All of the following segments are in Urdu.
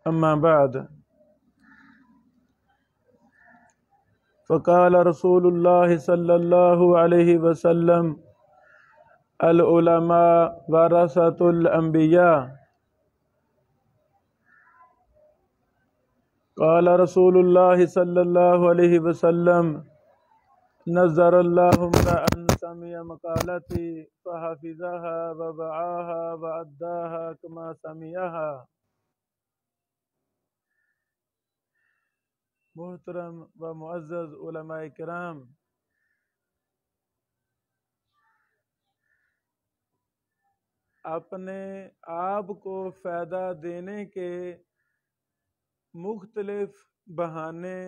اما بعد فقال رسول اللہ صلی اللہ علیہ وسلم العلماء ورثۃ الانبیاء قال رسول اللہ صلی اللہ علیہ وسلم نظر اللہ امرأ سمع مقالتی فحفظها ووعاها وأداها كما سمعها۔ محترم و معزز علماء کرام، اپنے آپ کو فائدہ دینے کے مختلف بہانے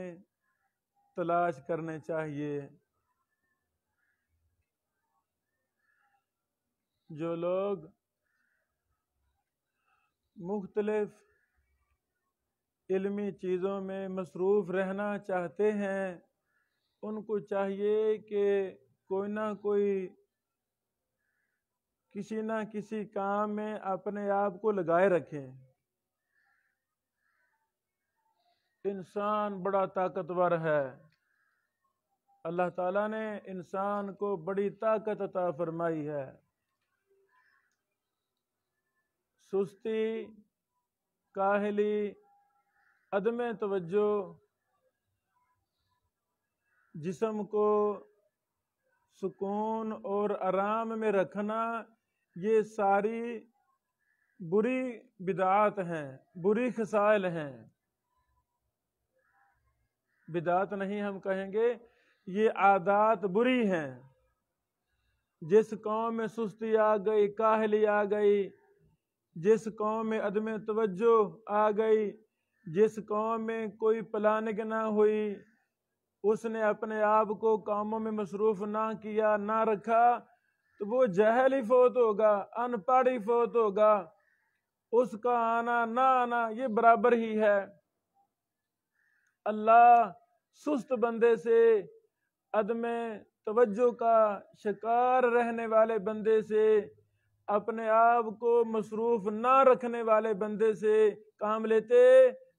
تلاش کرنے چاہیے۔ جو لوگ مختلف علمی چیزوں میں مصروف رہنا چاہتے ہیں، ان کو چاہیے کہ کوئی نہ کوئی کسی نہ کسی کام میں اپنے آپ کو لگائے رکھیں۔ انسان بڑا طاقتور ہے، اللہ تعالیٰ نے انسان کو بڑی طاقت عطا فرمائی ہے۔ سستی، کاہلی، عدم توجہ، جسم کو سکون اور آرام میں رکھنا، یہ ساری بری بدعات ہیں، بری خصال ہیں۔ بدعات نہیں ہم کہیں گے، یہ عادات بری ہیں۔ جس قوم میں سستی آ گئی، کاہلی آ گئی، جس قوم میں عدم توجہ آ گئی، جس قوم میں کوئی پلاننگ نہ ہوئی، اس نے اپنے آپ کو کاموں میں مصروف نہ کیا، نہ رکھا، تو وہ جاہل ہی فوت ہوگا، ان پڑھ ہی فوت ہوگا۔ اس کا آنا نہ آنا یہ برابر ہی ہے۔ اللہ سست بندے سے، عدم توجہ کا شکار رہنے والے بندے سے، اپنے آپ کو مصروف نہ رکھنے والے بندے سے کام لیتے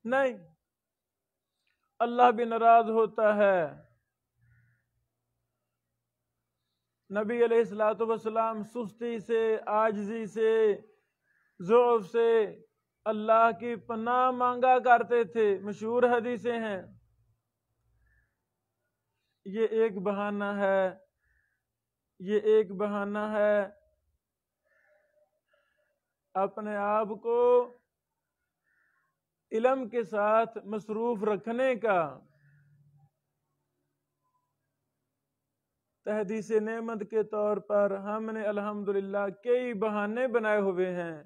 نہیں۔ اللہ بھی ناراض ہوتا ہے۔ نبی علیہ الصلوۃ والسلام سستی سے، عاجزی سے، ضعف سے اللہ کی پناہ مانگا کرتے تھے، مشہور حدیثیں ہیں۔ یہ ایک بہانہ ہے، یہ ایک بہانہ ہے اپنے آپ کو علم کے ساتھ مصروف رکھنے کا۔ تحدیث نعمت کے طور پر ہم نے الحمدللہ کئی بہانے بنائے ہوئے ہیں۔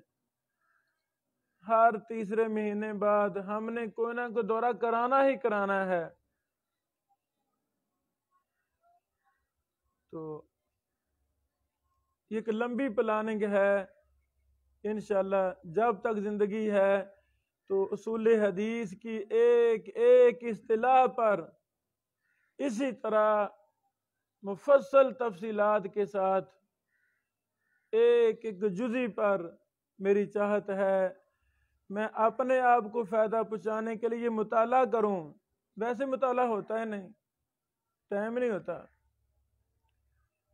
ہر تیسرے مہینے بعد ہم نے کوئی نہ کوئی دورہ کرانا ہی کرانا ہے۔ تو یہ ایک لمبی پلاننگ ہے۔ انشاءاللہ جب تک زندگی ہے تو اصول حدیث کی ایک ایک اصطلاح پر اسی طرح مفصل تفصیلات کے ساتھ ایک ایک جزی پر میری چاہت ہے میں اپنے آپ کو فائدہ پہنچانے کے لیے مطالعہ کروں۔ ویسے مطالعہ ہوتا ہے نہیں، ٹائم نہیں ہوتا۔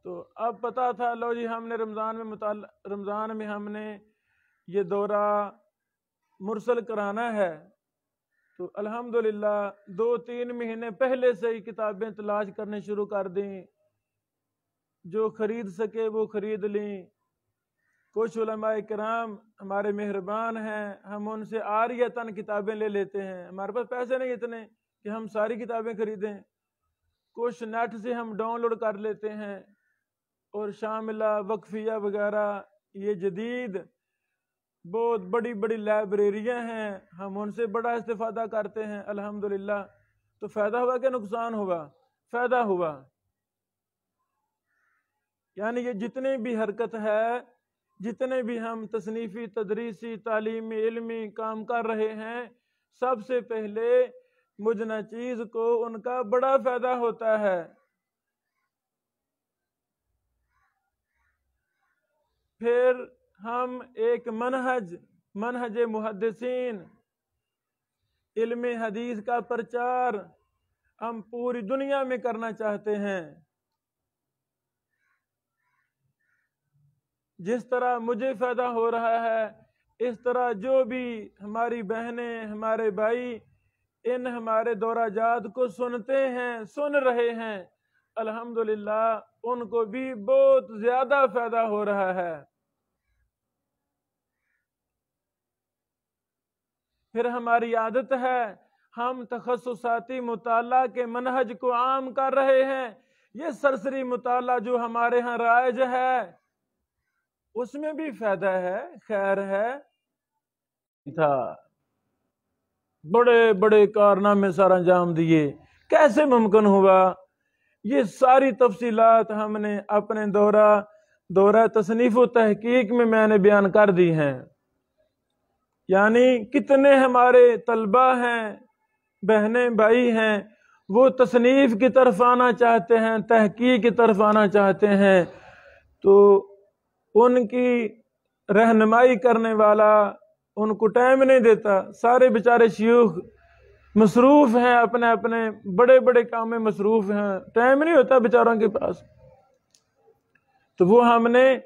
تو اب پتا تھا لو جی ہم نے رمضان میں ہم نے یہ دورہ مرسل کرانا ہے، تو الحمدللہ 2-3 مہینے پہلے سے ہی کتابیں تلاش کرنے شروع کر دیں۔ جو خرید سکے وہ خرید لیں۔ کچھ علماء کرام ہمارے مہربان ہیں، ہم ان سے عاریتاً کتابیں لے لیتے ہیں۔ ہمارے پاس پیسے نہیں اتنے کہ ہم ساری کتابیں خریدیں، کچھ نیٹ سے ہم ڈاؤن لوڈ کر لیتے ہیں، اور شاملہ، وقفیہ وغیرہ، یہ جدید بہت بڑی بڑی لائبریریاں ہیں، ہم ان سے بڑا استفادہ کرتے ہیں الحمدللہ۔ تو فائدہ ہوا کہ نقصان ہوا؟ فائدہ ہوا۔ یعنی یہ جتنی بھی حرکت ہے، جتنے بھی ہم تصنیفی، تدریسی، تعلیمی، علمی کام کر رہے ہیں، سب سے پہلے مجنہ چیز کو ان کا بڑا فائدہ ہوتا ہے۔ پھر ہم ایک منہج محدثین علم حدیث کا پرچار ہم پوری دنیا میں کرنا چاہتے ہیں۔ جس طرح مجھے فائدہ ہو رہا ہے، اس طرح جو بھی ہماری بہنیں، ہمارے بھائی ان ہمارے دورہ جات کو سنتے ہیں، سن رہے ہیں، الحمدللہ ان کو بھی بہت زیادہ فائدہ ہو رہا ہے۔ پھر ہماری عادت ہے، ہم تخصصاتی مطالعہ کے منہج کو عام کر رہے ہیں۔ یہ سرسری مطالعہ جو ہمارے ہاں رائج ہے، اس میں بھی فائدہ ہے، خیر ہے۔ بڑے بڑے کارنامے سر انجام دیے، کیسے ممکن ہوا؟ یہ ساری تفصیلات ہم نے اپنے دورہ تصنیف و تحقیق میں نے بیان کر دی ہیں۔ یعنی کتنے ہمارے طلبہ ہیں، بہنیں بھائی ہیں، وہ تصنیف کی طرف آنا چاہتے ہیں، تحقیق کی طرف آنا چاہتے ہیں، تو ان کی رہنمائی کرنے والا ان کو ٹائم نہیں دیتا۔ سارے بیچارے شیوخ مصروف ہیں، اپنے اپنے بڑے بڑے کام میں مصروف ہیں، ٹائم نہیں ہوتا بیچاروں کے پاس۔ تو وہ ہم نے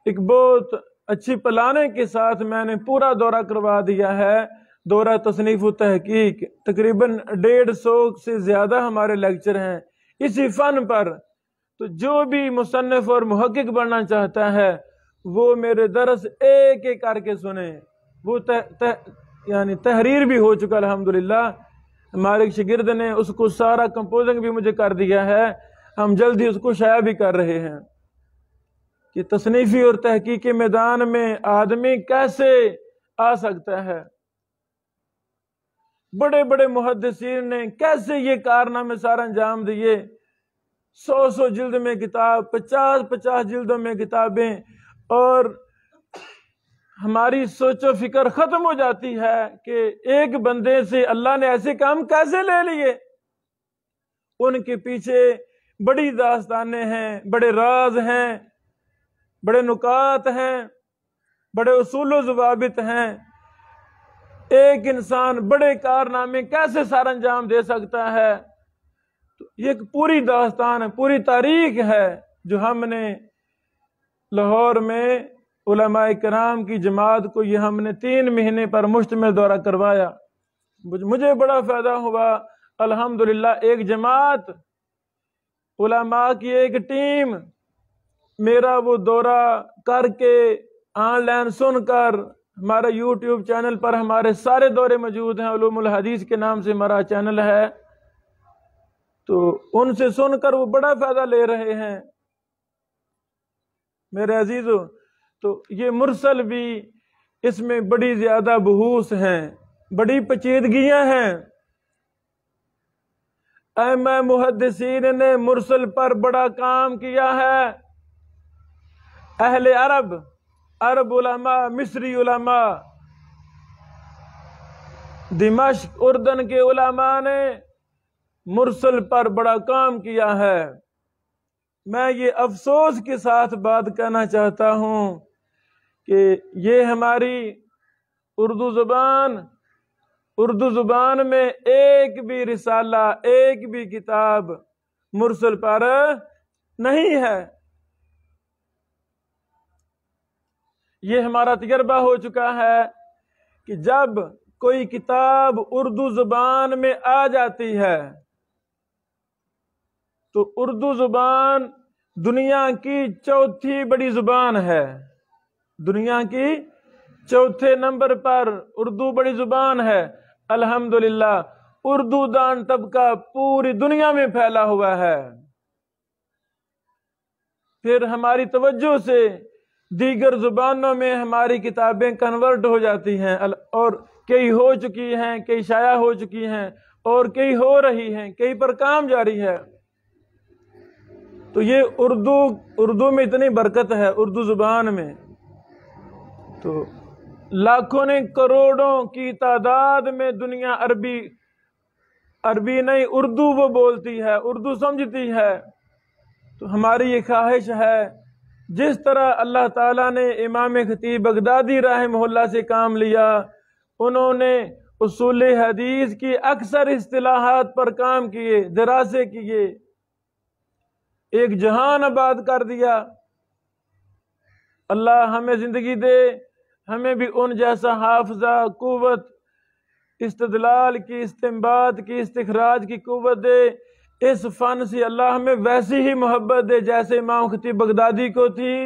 ایک بہت اچھی پلاننگ کے ساتھ میں نے پورا دورہ کروا دیا ہے، دورہ تصنیف و تحقیق۔ تقریباً 150 سے زیادہ ہمارے لیکچر ہیں اسی فن پر۔ تو جو بھی مصنف اور محقق بننا چاہتا ہے وہ میرے درس ایک ایک کر کے سنے۔ وہ یعنی تحریر بھی ہو چکا الحمدللہ، ہمارے ایک شاگرد نے اس کو سارا کمپوزنگ بھی مجھے کر دیا ہے، ہم جلدی اس کو شائع بھی کر رہے ہیں کہ تصنیفی اور تحقیقی میدان میں آدمی کیسے آ سکتا ہے۔ بڑے بڑے محدثین نے کیسے یہ کارنامے سارا انجام دیے، 100 جلد میں کتاب، 50 جلدوں میں کتابیں، اور ہماری سوچ و فکر ختم ہو جاتی ہے کہ ایک بندے سے اللہ نے ایسے کام کیسے لے لیے۔ ان کے پیچھے بڑی داستانیں ہیں، بڑے راز ہیں، بڑے نکات ہیں، بڑے اصول و ضوابط ہیں۔ ایک انسان بڑے کارنامے کیسے سر انجام دے سکتا ہے؟ تو یہ ایک پوری داستان ہے، پوری تاریخ ہے جو ہم نے لاہور میں علماء کرام کی جماعت کو یہ ہم نے 3 مہینے پر مشتمل دورہ کروایا۔ مجھے بڑا فائدہ ہوا الحمدللہ۔ ایک جماعت، علماء کی ایک ٹیم میرا وہ دورہ کر کے آن لائن سن کر، ہمارا یوٹیوب چینل پر ہمارے سارے دورے موجود ہیں، علوم الحدیث کے نام سے ہمارا چینل ہے، تو ان سے سن کر وہ بڑا فائدہ لے رہے ہیں میرے عزیزو۔ تو یہ مرسل بھی اس میں بڑی زیادہ بحوث ہیں، بڑی پیچیدگیاں ہیں۔ ائمہ محدثین نے مرسل پر بڑا کام کیا ہے۔ اہل عرب علماء، مصری علماء، دمشق اردن کے علماء نے مرسل پر بڑا کام کیا ہے۔ میں یہ افسوس کے ساتھ بات کہنا چاہتا ہوں کہ یہ ہماری اردو زبان میں ایک بھی رسالہ، ایک بھی کتاب مرسل پر نہیں ہے۔ یہ ہمارا تجربہ ہو چکا ہے کہ جب کوئی کتاب اردو زبان میں آ جاتی ہے تو اردو زبان دنیا کی 4تھی بڑی زبان ہے۔ دنیا کی 4تھے نمبر پر اردو بڑی زبان ہے۔ الحمدللہ اردو دان طبقہ پوری دنیا میں پھیلا ہوا ہے۔ پھر ہماری توجہ سے دیگر زبانوں میں ہماری کتابیں کنورٹ ہو جاتی ہیں، اور کئی ہو چکی ہیں، کئی شائع ہو چکی ہیں، اور کئی ہو رہی ہیں، کئی پر کام جاری ہے۔ تو یہ اردو میں اتنی برکت ہے، اردو زبان میں تو لاکھوں نے کروڑوں کی تعداد میں دنیا عربی نہیں، اردو وہ بولتی ہے، اردو سمجھتی ہے۔ تو ہماری یہ خواہش ہے جس طرح اللہ تعالیٰ نے امام خطیب بغدادی رحمہ اللہ سے کام لیا، انہوں نے اصول حدیث کی اکثر اصطلاحات پر کام کیے، دراسے کیے، ایک جہان آباد کر دیا۔ اللہ ہمیں زندگی دے، ہمیں بھی ان جیسا حافظہ، قوت، استدلال کی، استنباط کی، استخراج کی قوت دے۔ اس فن سے اللہ ہمیں ویسی ہی محبت دے جیسے امام خطیب بغدادی کو تھی۔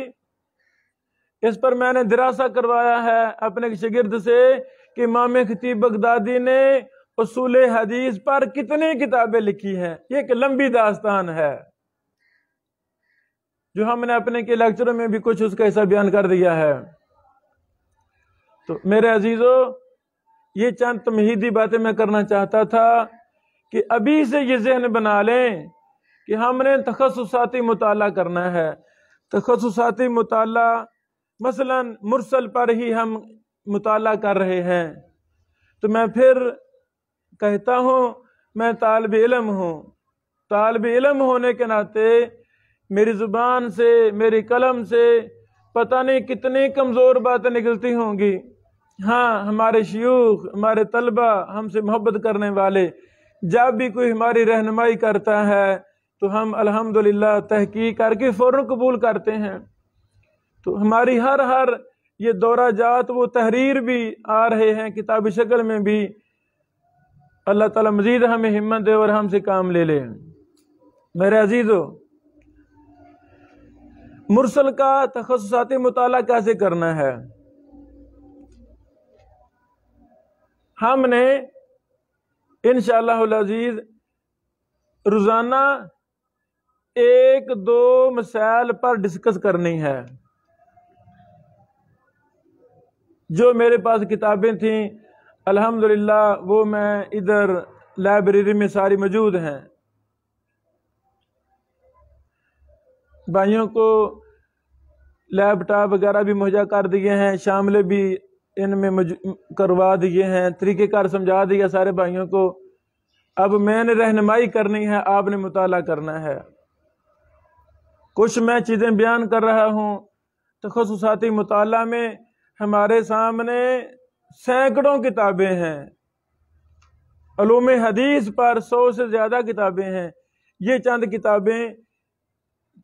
اس پر میں نے دراسہ کروایا ہے اپنے شاگرد سے کہ امام خطیب بغدادی نے اصول حدیث پر کتنی کتابیں لکھی ہیں۔ یہ ایک لمبی داستان ہے جو ہم نے اپنے کے لیکچروں میں بھی کچھ اس کا حصہ بیان کر دیا ہے۔ تو میرے عزیزو، یہ چند تمہیدی باتیں میں کرنا چاہتا تھا کہ ابھی سے یہ ذہن بنا لیں کہ ہم نے تخصصاتی مطالعہ کرنا ہے۔ تخصصاتی مطالعہ مثلا مرسل پر ہی ہم مطالعہ کر رہے ہیں، تو میں پھر کہتا ہوں میں طالب علم ہوں۔ طالب علم ہونے کے ناطے میری زبان سے، میری قلم سے پتہ نہیں کتنی کمزور باتیں نکلتی ہوں گی۔ ہاں، ہمارے شیوخ، ہمارے طلبہ، ہم سے محبت کرنے والے جب بھی کوئی ہماری رہنمائی کرتا ہے تو ہم الحمدللہ تحقیق کر کے فوراً قبول کرتے ہیں۔ تو ہماری ہر یہ دورہ جات، وہ تحریر بھی آ رہے ہیں کتابی شکل میں بھی۔ اللہ تعالیٰ مزید ہمیں ہمت دے اور ہم سے کام لے لے۔ میرے عزیزو، مرسل کا تخصصاتی مطالعہ کیسے کرنا ہے؟ ہم نے انشاءاللہ العزیز روزانہ 1-2 مسائل پر ڈسکس کرنی ہے۔ جو میرے پاس کتابیں تھیں الحمدللہ وہ میں ادھر لائبریری میں ساری موجود ہیں۔ بھائیوں کو لیپ ٹاپ وغیرہ بھی مہیا کر دیے ہیں، شاملے بھی ان میں کروا دیے ہیں، طریقہ کار سمجھا دیا سارے بھائیوں کو۔ اب میں نے رہنمائی کرنی ہے، آپ نے مطالعہ کرنا ہے۔ کچھ میں چیزیں بیان کر رہا ہوں۔ تخصصاتی مطالعہ میں ہمارے سامنے سینکڑوں کتابیں ہیں، علوم حدیث پر 100 سے زیادہ کتابیں ہیں۔ یہ چند کتابیں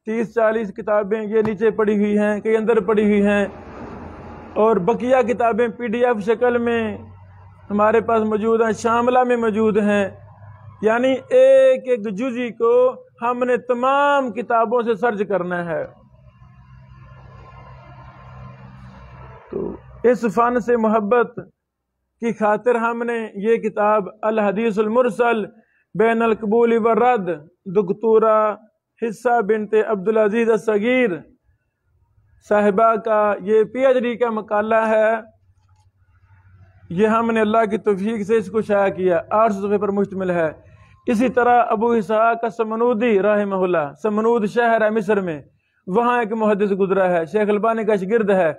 30-40 کتابیں یہ نیچے پڑی ہوئی ہیں، کئی اندر پڑی ہوئی ہیں، اور بقیہ کتابیں PDF شکل میں ہمارے پاس موجود ہیں، شاملہ میں موجود ہیں۔ یعنی ایک ایک جزی کو ہم نے تمام کتابوں سے سرچ کرنا ہے۔ تو اس فن سے محبت کی خاطر ہم نے یہ کتاب الحدیث المرسل بین القبول والرد، دکتورہ حصہ بنت عبدالعزیز الصغیر صاحبہ کا یہ PhD کا مقالہ ہے۔ یہ ہم نے اللہ کی توفیق سے اس کو شائع کیا، 800 صفحے پر مشتمل ہے۔ اسی طرح ابو اسحاق السمنودی رحمہ اللہ، سمنود شہر ہے مصر میں، وہاں ایک محدث گزرا ہے، شیخ البانی کا شاگرد ہے۔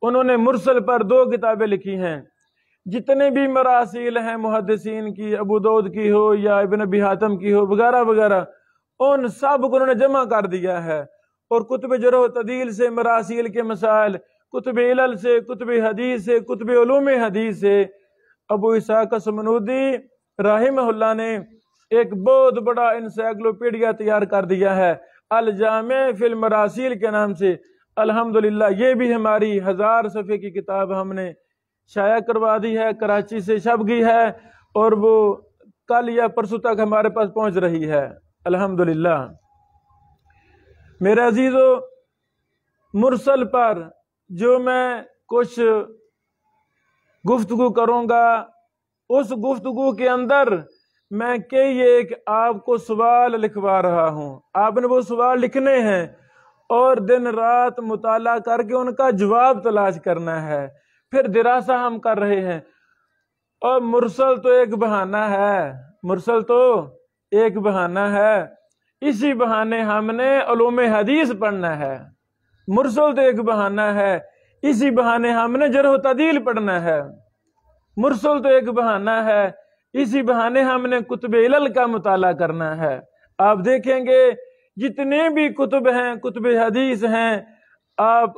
انہوں نے مرسل پر 2 کتابیں لکھی ہیں۔ جتنے بھی مراسیل ہیں محدثین کی، ابو داؤد کی ہو یا ابن ابی حاتم کی ہو وغیرہ وغیرہ، ان سب کو انہوں نے جمع کر دیا ہے۔ اور کتب جرح و تعدیل سے مراسیل کے مسائل، کتب علل سے، کتب حدیث سے، کتب علوم حدیث سے ابو اسحاق السمنودی رحمہ اللہ نے ایک بہت بڑا انسائکلوپیڈیا تیار کر دیا ہے، الجامع فی المراسیل کے نام سے۔ الحمدللہ یہ بھی ہماری 1000 صفحے کی کتاب ہم نے شائع کروا دی ہے، کراچی سے چھپ گئی ہے، اور وہ کل یا پرسوں تک ہمارے پاس پہنچ رہی ہے الحمدللہ۔ میرے عزیزو، مرسل پر جو میں کچھ گفتگو کروں گا، اس گفتگو کے اندر میں کئی ایک آپ کو سوال لکھوا رہا ہوں۔ آپ نے وہ سوال لکھنے ہیں اور دن رات مطالعہ کر کے ان کا جواب تلاش کرنا ہے۔ پھر دراسہ ہم کر رہے ہیں، اور مرسل تو ایک بہانہ ہے، مرسل تو ایک بہانہ ہے، اسی بہانے ہم نے علوم حدیث پڑھنا ہے۔ مرسل تو ایک بہانہ ہے، اسی بہانے ہم نے جرح و تعدیل پڑھنا ہے۔ مرسل تو ایک بہانہ ہے، اسی بہانے ہم نے کتب علل کا مطالعہ کرنا ہے۔ آپ دیکھیں گے جتنے بھی کتب ہیں، کتب حدیث ہیں، آپ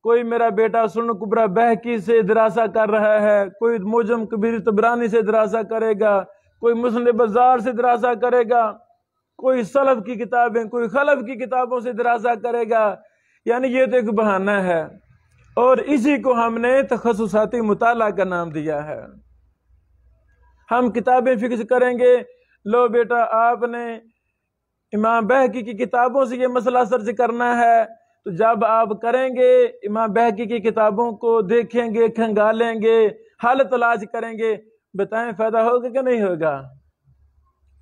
کوئی میرا بیٹا سنن کبریٰ بہقی سے دراسہ کر رہا ہے، کوئی موجم کبیر طبرانی سے دراسہ کرے گا، کوئی مسند بزار سے دراسہ کرے گا، کوئی سلف کی کتابیں، کوئی خلف کی کتابوں سے دراسہ کرے گا. یعنی یہ تو ایک بہانہ ہے، اور اسی کو ہم نے تخصصاتی مطالعہ کا نام دیا ہے. ہم کتابیں فکس کریں گے، لو بیٹا آپ نے امام بہقی کی کتابوں سے یہ مسئلہ سرچ کرنا ہے، تو جب آپ کریں گے امام بہقی کی کتابوں کو دیکھیں گے، کھنگالیں گے، حل تلاش کریں گے، بتائیں فائدہ ہوگا کہ نہیں ہوگا؟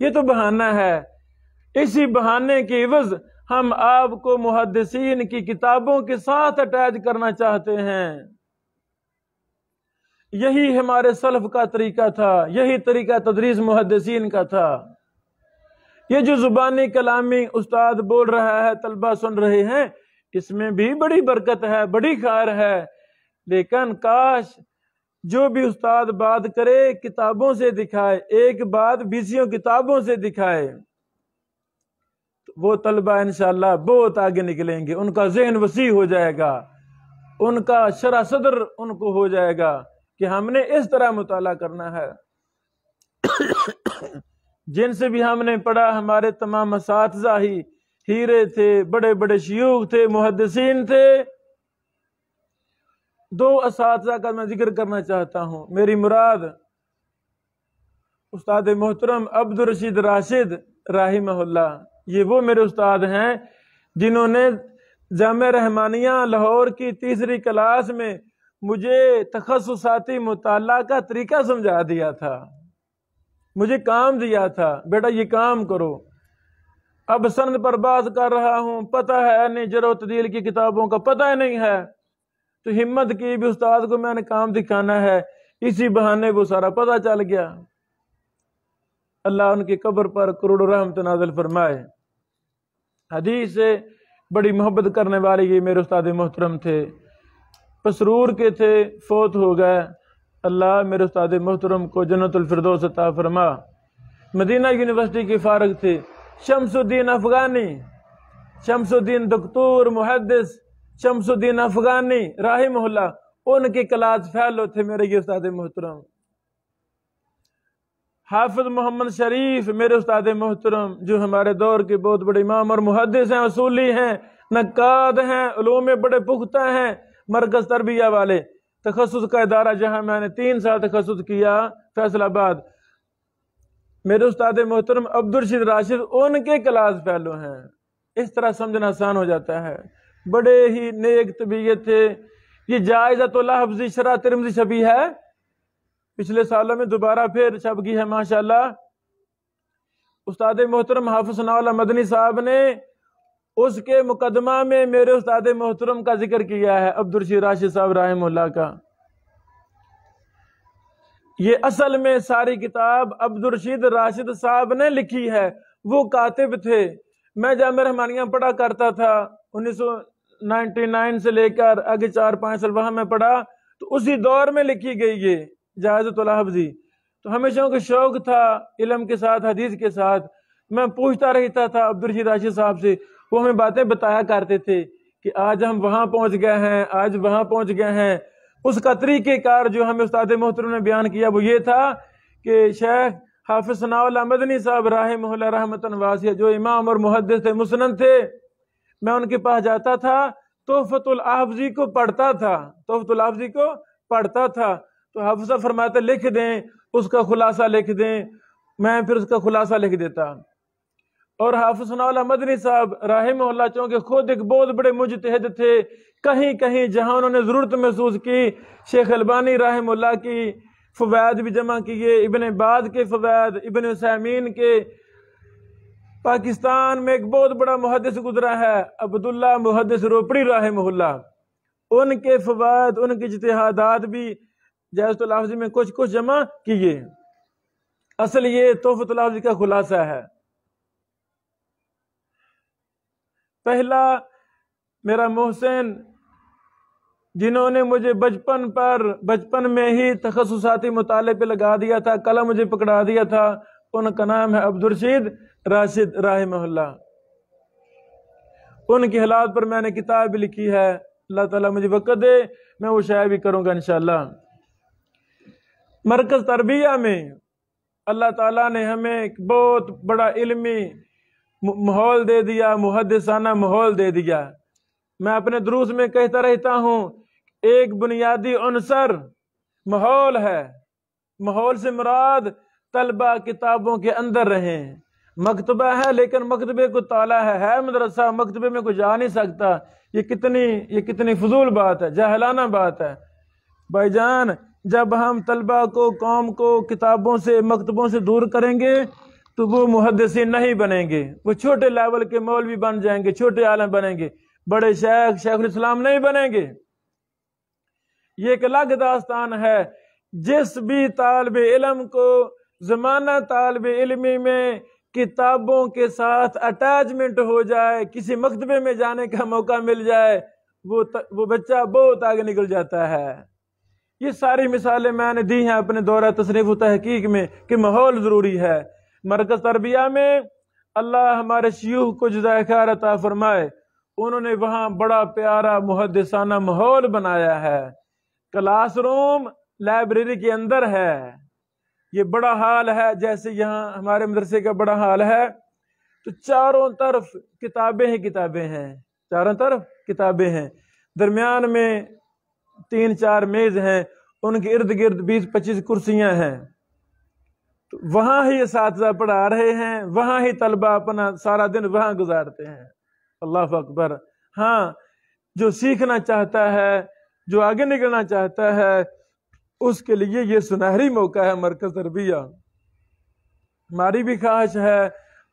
یہ تو بہانہ ہے. اسی بہانے کی عوض ہم آپ کو محدثین کی کتابوں کے ساتھ اٹیچ کرنا چاہتے ہیں. یہی ہمارے سلف کا طریقہ تھا، یہی طریقہ تدریس محدثین کا تھا. یہ جو زبانی کلامی استاد بول رہا ہے، طلبہ سن رہے ہیں، اس میں بھی بڑی برکت ہے، بڑی خیر ہے، لیکن کاش جو بھی استاد بات کرے کتابوں سے دکھائے، ایک بات 20 کتابوں سے دکھائے، وہ طلبہ انشاءاللہ بہت آگے نکلیں گے، ان کا ذہن وسیع ہو جائے گا، ان کا شرح صدر ان کو ہو جائے گا کہ ہم نے اس طرح مطالعہ کرنا ہے. جن سے بھی ہم نے پڑھا ہمارے تمام اساتذہ ہی ہیرے تھے، بڑے بڑے شیوخ تھے، محدثین تھے. 2 اساتذہ کا میں ذکر کرنا چاہتا ہوں. میری مراد استاد محترم عبدالرشید راشد رحمہ اللہ، یہ وہ میرے استاد ہیں جنہوں نے جامعہ رحمانیہ لاہور کی 3ری کلاس میں مجھے تخصصاتی مطالعہ کا طریقہ سمجھا دیا تھا، مجھے کام دیا تھا، بیٹا یہ کام کرو. اب سند پر بات کر رہا ہوں، پتہ ہے نہیں، جرح و تعدیل کی کتابوں کا پتہ ہی نہیں ہے، تو ہمت کی بھی استاد کو میں نے کام دکھانا ہے، اسی بہانے وہ سارا پتہ چل گیا. اللہ ان کی قبر پر کروڑوں رحمت نازل فرمائے. حدیث سے بڑی محبت کرنے والے یہ میرے استاد محترم تھے، پسرور کے تھے، فوت ہو گئے. اللہ میرے استاد محترم کو جنت الفردوس عطا فرما. مدینہ یونیورسٹی کے فارغ تھے. شمس الدین افغانی، شمس الدین دکتور محدث شمس الدین افغانی رحمہ اللہ، ان کے کلاس فیلو تھے میرے یہ استاد محترم. حافظ محمد شریف میرے استاد محترم، جو ہمارے دور کے بہت بڑے امام اور محدث ہیں، اصولی ہیں، نقاد ہیں، علوم میں بڑے پختہ ہیں، مرکز تربیہ والے. تخصص کا ادارہ جہاں میں نے 3 سال تخصص کیا، فیصل آباد. میرے استاد محترم عبدالرشید راشد ان کے کلاس فیلو ہیں. اس طرح سمجھنا آسان ہو جاتا ہے. بڑے ہی نیک طبیعت تھے. یہ جائزۃ الحفظی شرح ترمذی چھپی ہے، پچھلے سالوں میں دوبارہ پھر چھپ گئی ہے ماشاءاللہ. استاد محترم حافظ ثناء اللہ مدنی صاحب نے اس کے مقدمہ میں میرے استاد محترم کا ذکر کیا ہے، عبدالرشید راشد صاحب رحمہ اللہ کا. یہ اصل میں ساری کتاب عبدالرشید راشد صاحب نے لکھی ہے، وہ کاتب تھے. میں جامعہ رحمانیہ پڑھا کرتا تھا 1999 سے لے کر آگے 4-5 سال وہاں میں پڑھا، تو اسی دور میں لکھی گئی یہ جائزۃ الحفظی. تو ہمیشہ کا شوق تھا علم کے ساتھ، حدیث کے ساتھ. میں پوچھتا رہتا تھا عبدالرشید راشد صاحب سے، وہ ہمیں باتیں بتایا کرتے تھے کہ آج ہم وہاں پہنچ گئے ہیں، آج وہاں پہنچ گئے ہیں. اس کا طریقہ کار جو ہمیں استاد محترم نے بیان کیا وہ یہ تھا کہ شیخ حافظ ثناء اللہ مدنی صاحب رحمہ اللہ رحمتاً واسعہ، جو امام اور محدث تھے، مسند تھے، میں ان کے پاس جاتا تھا، تحفۃ الحافظی کو پڑھتا تھا، تحفۃ الحافظی کو پڑھتا تھا. تو حافظ صاحب فرماتے لکھ دیں، اس کا خلاصہ لکھ دیں. میں پھر اس کا خلاصہ لکھ دیتا. اور حافظ ثناء اللہ مدنی صاحب رحمہ اللہ چونکہ خود ایک بہت بڑے مجتہد تھے، کہیں کہیں جہاں انہوں نے ضرورت محسوس کی، شیخ البانی رحمہ اللہ کی فوائد بھی جمع کیے، ابن باز کے فوائد، ابن عثیمین کے. پاکستان میں ایک بہت بڑا محدث گزرا ہے عبداللہ محدث روپڑی رحمہ اللہ، ان کے فوائد، ان کے اجتہادات بھی جائزۃ الحفظی میں کچھ جمع کیے. اصل یہ تحفۃ الحفظی کا خلاصہ ہے. پہلا میرا محسن، جنہوں نے مجھے بچپن میں ہی تخصصاتی مطالعے پہ لگا دیا تھا، قلم مجھے پکڑا دیا تھا، ان کا نام ہے عبدالرشید راشد رحمہ اللہ. ان کے حالات پر میں نے کتاب لکھی ہے، اللہ تعالیٰ مجھے وقت دے میں وہ شاید بھی کروں گا انشاءاللہ۔ مرکز تربیہ میں اللہ تعالیٰ نے ہمیں ایک بہت بڑا علمی ماحول دے دیا، محدثانہ ماحول دے دیا۔ میں اپنے دروس میں کہتا رہتا ہوں ایک بنیادی عنصر ماحول ہے۔ ماحول سے مراد طلبہ کتابوں کے اندر رہیں۔ مکتبہ ہے لیکن مکتبے کو تالا ہے مدرسہ، مکتبے میں کوئی جا نہیں سکتا۔ یہ کتنی فضول بات ہے، جاہلانہ بات ہے۔ بھائی جان، جب ہم طلبہ کو، قوم کو کتابوں سے، مکتبوں سے دور کریں گے تو وہ محدثین نہیں بنیں گے، وہ چھوٹے لیول کے مولوی بن جائیں گے، چھوٹے عالم بنیں گے، بڑے شیخ الاسلام نہیں بنیں گے۔ یہ ایک الگ داستان ہے۔ جس بھی طالب علم کو زمانہ طالب علمی میں کتابوں کے ساتھ اٹیچمنٹ ہو جائے، کسی مکتبے میں جانے کا موقع مل جائے، وہ بچہ بہت آگے نکل جاتا ہے۔ یہ ساری مثالیں میں نے دی ہیں اپنے دورہ تصنیف و تحقیق میں کہ ماحول ضروری ہے۔ مرکز تربیہ میں اللہ ہمارے شیوخ کو جزائے خیر عطا فرمائے، انہوں نے وہاں بڑا پیارا محدثانہ ماحول بنایا ہے۔ کلاس روم لائبریری کے اندر ہے، یہ بڑا حال ہے جیسے یہاں ہمارے مدرسے کا بڑا حال ہے۔ تو چاروں طرف کتابیں ہی کتابیں ہیں، چاروں طرف کتابیں ہیں، درمیان میں 3-4 میز ہیں، ان کے ارد گرد 20-25 کرسیاں ہیں۔ تو وہاں ہی اساتذہ پڑھا رہے ہیں، وہاں ہی طلبہ اپنا سارا دن وہاں گزارتے ہیں۔ اللہ اکبر۔ ہاں، جو سیکھنا چاہتا ہے، جو آگے نکلنا چاہتا ہے، اس کے لیے یہ سنہری موقع ہے مرکز تربیہ۔ ہماری بھی خواہش ہے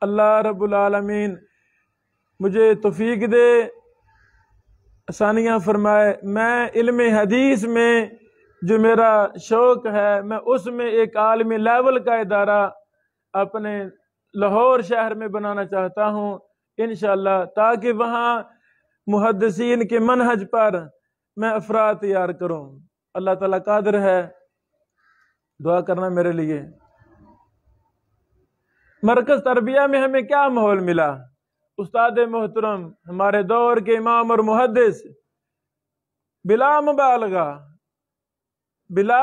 اللہ رب العالمین مجھے توفیق دے، آسانیاں فرمائے، میں علم حدیث میں جو میرا شوق ہے، میں اس میں ایک عالمی لیول کا ادارہ اپنے لاہور شہر میں بنانا چاہتا ہوں انشاءاللہ، تاکہ وہاں محدثین کے منہج پر میں افراد تیار کروں۔ اللہ تعالیٰ قادر ہے، دعا کرنا میرے لیے۔ مرکز تربیہ میں ہمیں کیا ماحول ملا؟ استاد محترم، ہمارے دور کے امام اور محدث، بلا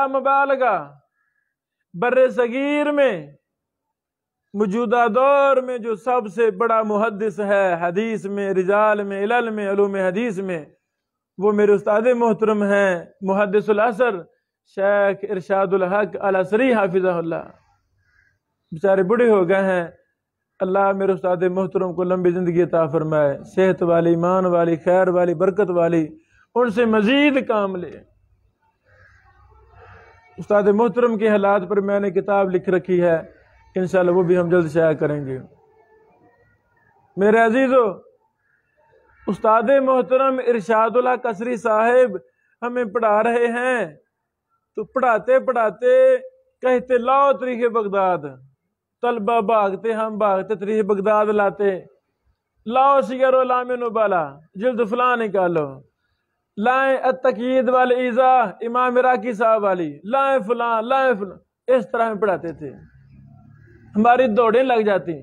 مبالغہ بر صغیر میں موجودہ دور میں جو سب سے بڑا محدث ہے حدیث میں، رجال میں، علل میں، علوم حدیث میں، وہ میرے استاد محترم ہیں محدث العصر شیخ ارشاد الحق العصری حافظہ اللہ۔ بیچارے بڑے ہو گئے ہیں، اللہ میرے استاد محترم کو لمبی زندگی عطا فرمائے، صحت والی، ایمان والی، خیر والی، برکت والی، ان سے مزید کام لے۔ استاد محترم کے حالات پر میں نے کتاب لکھ رکھی ہے، انشاءاللہ وہ بھی ہم جلد شائع کریں گے۔ میرے عزیزو، استاد محترم ارشاد اللہ قصری صاحب ہمیں پڑھا رہے ہیں، تو پڑھاتے پڑھاتے کہتے لاؤ تاریخ بغداد، طلبہ بھاگتے، ہم بھاگتے تاریخ بغداد لاتے، لاؤ سیر اعلام نبلا جلد فلاں نکالو، لائیں التقیید والایذاء امام عراقی صاحب والی، لائیں فلاں، لائیں فلاں، اس طرح ہم پڑھاتے تھے۔ ہماری دوڑیں لگ جاتی،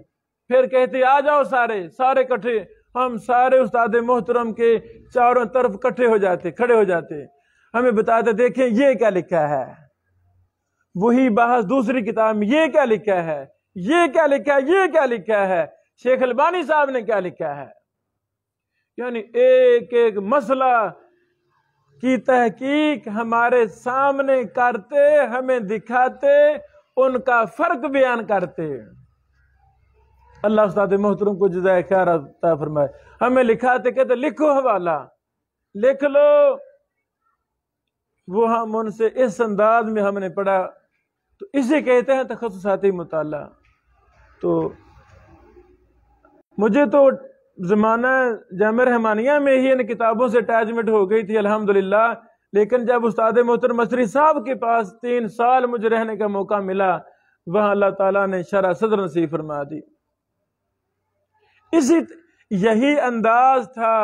پھر کہتے آ جاؤ سارے کٹھے، ہم سارے استاد محترم کے چاروں طرف کٹھے ہو جاتے، کھڑے ہو جاتے، ہمیں بتاتے دیکھیں یہ کیا لکھا ہے، وہی بحث دوسری کتاب میں یہ کیا لکھا ہے، یہ کیا لکھا ہے، یہ کیا لکھا ہے، شیخ البانی صاحب نے کیا لکھا ہے۔ یعنی ایک ایک مسئلہ کی تحقیق ہمارے سامنے کرتے، ہمیں دکھاتے، ان کا فرق بیان کرتے۔ اللہ استاد محترم کو جزائے خیر عطا فرمائے۔ ہمیں لکھاتے، کہتے لکھو حوالہ، لکھ لو، وہ ہم ان سے اس انداز میں ہم نے پڑھا، تو اسے کہتے ہیں تخصصاتی مطالعہ۔ تو مجھے تو زمانہ جامعہ رحمانیہ میں ہی ان کتابوں سے اٹیچمنٹ ہو گئی تھی الحمدللہ، لیکن جب استاد محترم عصری صاحب کے پاس 3 سال مجھے رہنے کا موقع ملا، وہاں اللہ تعالیٰ نے شرح صدر نصیب فرما دی۔ یہی انداز تھا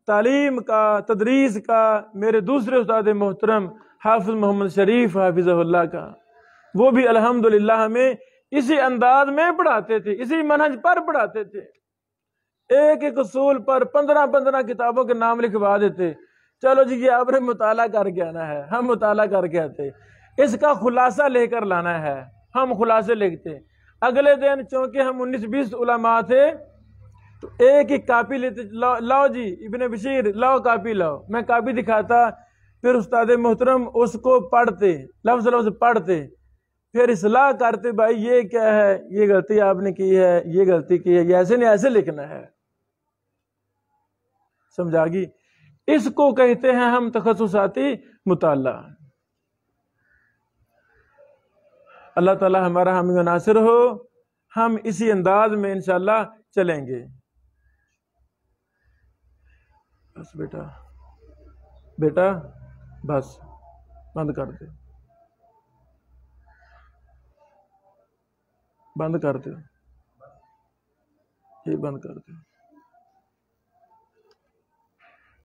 تعلیم کا، تدریس کا میرے دوسرے استاد محترم حافظ محمد شریف حافظہ اللہ کا، وہ بھی الحمدللہ ہمیں اسی انداز میں پڑھاتے تھے، اسی منہج پر پڑھاتے تھے۔ ایک ایک اصول پر 15 کتابوں کے نام لکھوا دیتے، چلو جی یہ آپ نے مطالعہ کر کے آنا ہے، ہم مطالعہ کر کے آتے، اس کا خلاصہ لے کر لانا ہے، ہم خلاصے لکھتے۔ اگلے دن چونکہ ہم 19-20 علماء تھے تو ایک ایک کاپی لیتے، لاؤ جی ابن بشیر لاؤ کاپی لاؤ، میں کاپی دکھاتا، پھر استاد محترم اس کو پڑھتے، لفظ لفظ پڑھتے، پھر اصلاح کرتے، بھائی یہ کیا ہے، یہ غلطی آپ نے کی ہے، یہ غلطی کی ہے، یہ ایسے نہیں ایسے لکھنا ہے۔ سمجھا گی؟ اس کو کہتے ہیں ہم تخصصاتی مطالعہ۔ اللہ تعالی ہمارا حامی و ناصر ہو، ہم اسی انداز میں انشاءاللہ چلیں گے۔ بس بیٹا بس بند کر دے، بند کر دے، یہ بند کر دے۔